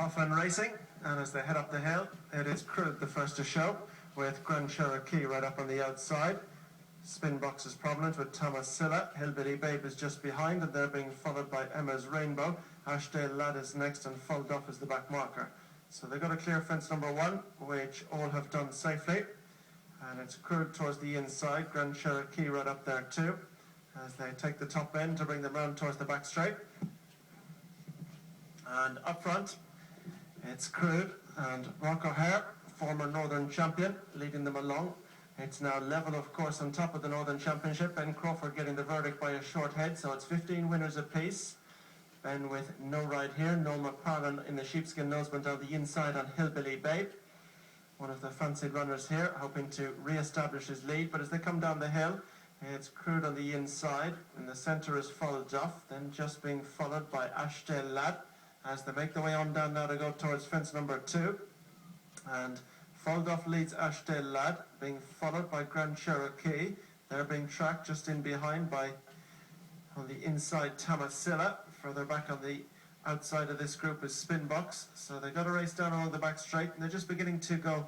Off and racing, and as they head up the hill, it is Crude the first to show, with Grand Cherokee right up on the outside. Spin Box is prominent with Thomas Silla. Hillbilly Babe is just behind, and they're being followed by Emma's Rainbow. Ashdale Lad is next, and Full Duff is the back marker. So they've got a clear fence number one, which all have done safely. And it's Crude towards the inside, Grand Cherokee right up there too, as they take the top end to bring them round towards the back straight. And up front, it's Crude and Rock O'Hare, former Northern champion, leading them along. It's now level, of course, on top of the Northern Championship. Ben Crawford getting the verdict by a short head, so it's 15 winners apiece. Ben with no ride here. Noel McParlin in the sheepskin noseband on the inside on Hillbilly Babe. One of the fancied runners here, hoping to re-establish his lead. But as they come down the hill, it's Crude on the inside. In the centre is Full Duff, then just being followed by Ashdale Lad, as they make their way on down now to go towards fence number two. And Full Duff leads Ashdale Lad, being followed by Grand Cherokee. They're being tracked just in behind by, on the inside, Tamasilla. Further back on the outside of this group is Spin Box. So they've got a race down along the back straight, and they're just beginning to go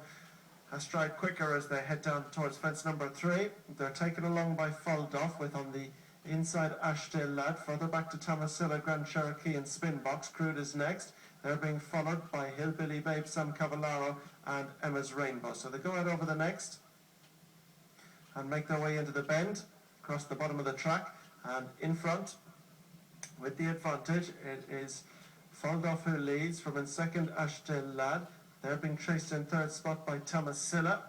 a stride quicker as they head down towards fence number three. They're taken along by Full Duff, with on the inside Ashdale Lad. Further back to Tamasilla, Grand Cherokee and Spin Box. Crude is next. They're being followed by Hillbilly Babe, Sam Cavallaro and Emma's Rainbow. So they go out over the next and make their way into the bend, across the bottom of the track, and in front, with the advantage, it is Full Duff who leads. From in second, Ashdale Lad. They're being chased in third spot by Tamasilla,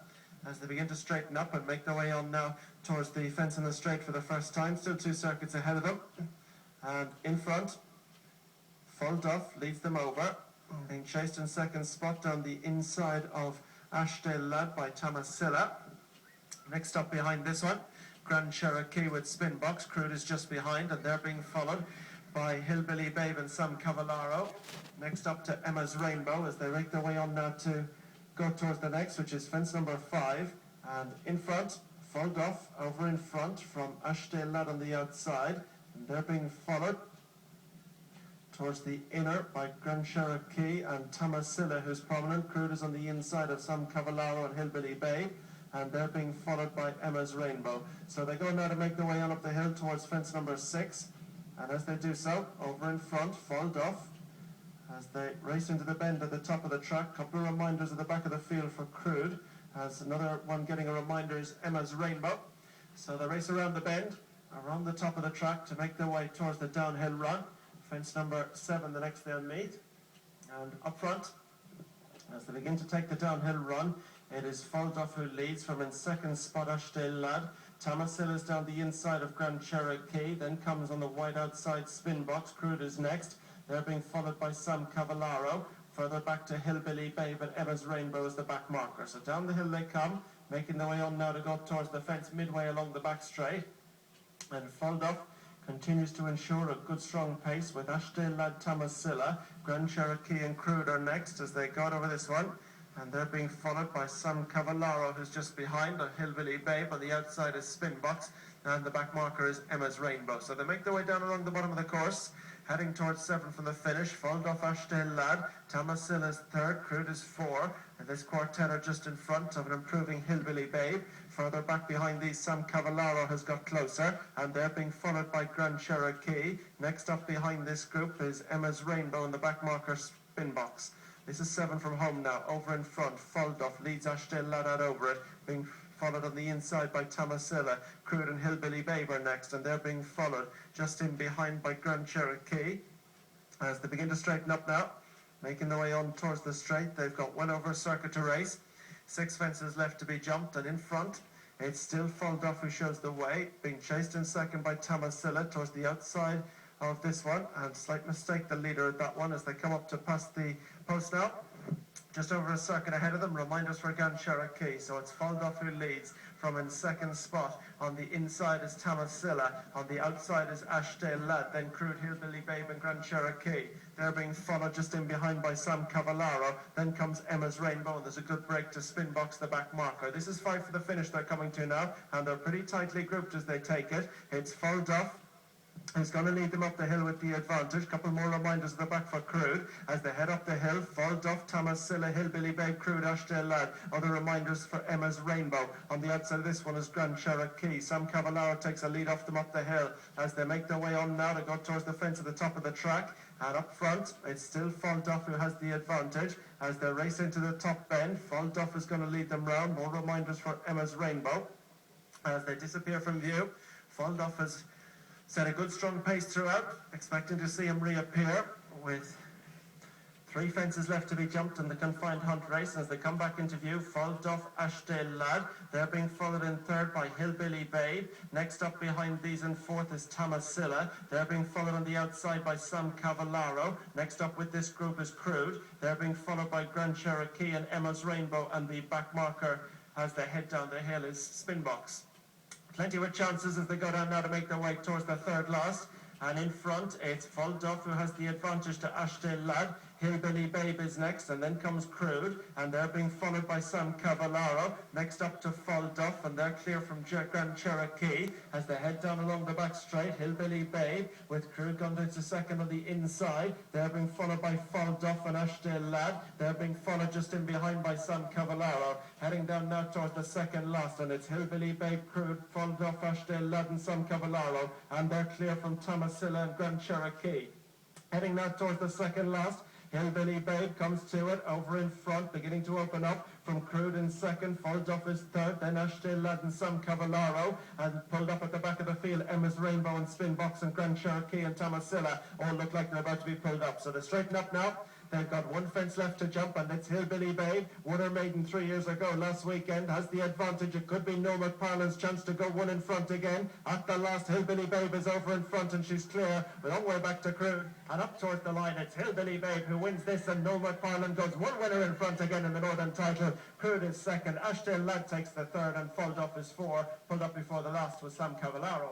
as they begin to straighten up and make their way on now towards the fence in the straight for the first time. Still 2 circuits ahead of them. And in front, Full Duff leads them over, being chased in second spot down the inside of Ashdale Lad by Tamasilla. Next up behind this one, Grand Cherokee with Spin Box. Crude is just behind, and they're being followed by Hillbilly Babe and Sam Cavallaro. Next up to Emma's Rainbow, as they make their way on now to go towards the next, which is fence number 5. And in front, Full Duff over in front from Ashdale Lad on the outside, and they're being followed towards the inner by Grand Cherokee and Tamasilla, who's prominent. Crude is on the inside of Sam Cavallaro and Hillbilly Babe, and they're being followed by Emma's Rainbow. So they go now to make their way on up the hill towards fence number 6, and as they do so, over in front, Full Duff, as they race into the bend at the top of the track. Couple of reminders at the back of the field for Crude, as another one getting a reminder is Emma's Rainbow. So they race around the bend, around the top of the track to make their way towards the downhill run. Fence number 7, the next they'll meet. And up front, as they begin to take the downhill run, it is Full Duff who leads. From in second spot, Ashdale Lad. Tamasilla is down the inside of Grand Cherokee. Then comes on the wide outside Spin Box. Crude is next. They're being followed by Sam Cavallaro. Further back to Hillbilly Babe, and Emma's Rainbow is the back marker. So down the hill they come, making their way on now to go towards the fence midway along the back straight. And Full Duff continues to ensure a good strong pace with Ashdale Lad, Tamasilla. Grand Cherokee and Crude are next as they got over this one, and they're being followed by Sam Cavallaro, who's just behind on Hillbilly Babe. On the outside is Spin Box, and the back marker is Emma's Rainbow. So they make their way down along the bottom of the course, heading towards 7 from the finish. Full Duff, Ashdale Lad. Tamasilla is 3rd, Crude is 4, and this quartet are just in front of an improving Hillbilly Babe. Further back behind these, Sam Cavallaro has got closer, and they're being followed by Grand Cherokee. Next up behind this group is Emma's Rainbow, and the back marker Spin Box. This is 7 from home now. Over in front, Full Duff leads Ashdale Lad out over it, being followed on the inside by Tamasilla. Crude and Hillbilly Babe are next, and they're being followed just in behind by Grand Cherokee. As they begin to straighten up now, making their way on towards the straight. They've got well over a circuit to race. 6 fences left to be jumped, and in front, it's still Full Duff who shows the way, being chased in second by Tamasilla towards the outside of this one, and slight mistake the leader at that one as they come up to past the post now. Just over a circuit ahead of them, reminders for Grand Cherokee. So it's Full Duff who leads from in second spot. On the inside is Tamasilla. On the outside is Ashdale Lad. Then Crude, Hillbilly Babe and Grand Cherokee. They're being followed just in behind by Sam Cavallaro. Then comes Emma's Rainbow, and there's a good break to Spin Box, the back marker. This is 5 for the finish they're coming to now, and they're pretty tightly grouped as they take it. It's Full Duff, He's going to lead them up the hill with the advantage. Couple more reminders at the back for Crude as they head up the hill. Fall Duff, Thomas Silla, Hillbilly Babe, Crude, Ashdale Lad. Other reminders for Emma's Rainbow. On the outside of this one is Grand Cherokee. Sam Cavallaro takes a lead off them up the hill as they make their way on now to go towards the fence at the top of the track. And up front, it's still Fall Duff who has the advantage as they race into the top bend. Fall Duff is going to lead them round. More reminders for Emma's Rainbow as they disappear from view. Fall Duff has set a good strong pace throughout, expecting to see him reappear with 3 fences left to be jumped in the confined hunt race. As they come back into view, Fall Duff, Ashdale Lad. They're being followed in third by Hillbilly Babe. Next up behind these in fourth is Tomasilla. They're being followed on the outside by Sam Cavallaro. Next up with this group is Crude. They're being followed by Grand Cherokee and Emma's Rainbow, and the back marker as they head down the hill is Spinbox. Plenty with chances as they go down now to make their way towards the third last. And in front, it's Fall Duff who has the advantage to Ashdale Lad. Hillbilly Babe is next, and then comes Crude, and they're being followed by Sam Cavallaro. Next up to Fall Duff, and they're clear from Grand Cherokee as they head down along the back straight. Hillbilly Babe with Crude going into second on the inside. They're being followed by Fall Duff and Ashdale Lad. They're being followed just in behind by Sam Cavallaro. Heading down now towards the second last, and it's Hillbilly Babe, Crude, Fall Duff, Ashdale Lad, and Sam Cavallaro, and they're clear from Tomasilla and Grand Cherokee. Heading now towards the second last, Hillbilly Babe comes to it, over in front, beginning to open up from Crude in second. Fall Duff is third, then Ashdale Lad and Sam Cavallaro, and pulled up at the back of the field, Emma's Rainbow and Spinbox and Grand Cherokee and Tomasilla all look like they're about to be pulled up. So they straighten up now. They've got 1 fence left to jump, and it's Hillbilly Babe. Won her maiden 3 years ago last weekend. Has the advantage. It could be Noel McParlin's chance to go 1 in front again. At the last, Hillbilly Babe is over in front, and she's clear. A long way back to Crude. And up towards the line, it's Hillbilly Babe who wins this, and Noel McParlin goes 1 winner in front again in the Northern title. Crude is second. Ashdale Lad takes the third, and Fall Duff is 4. Pulled up before the last was Sam Cavallaro.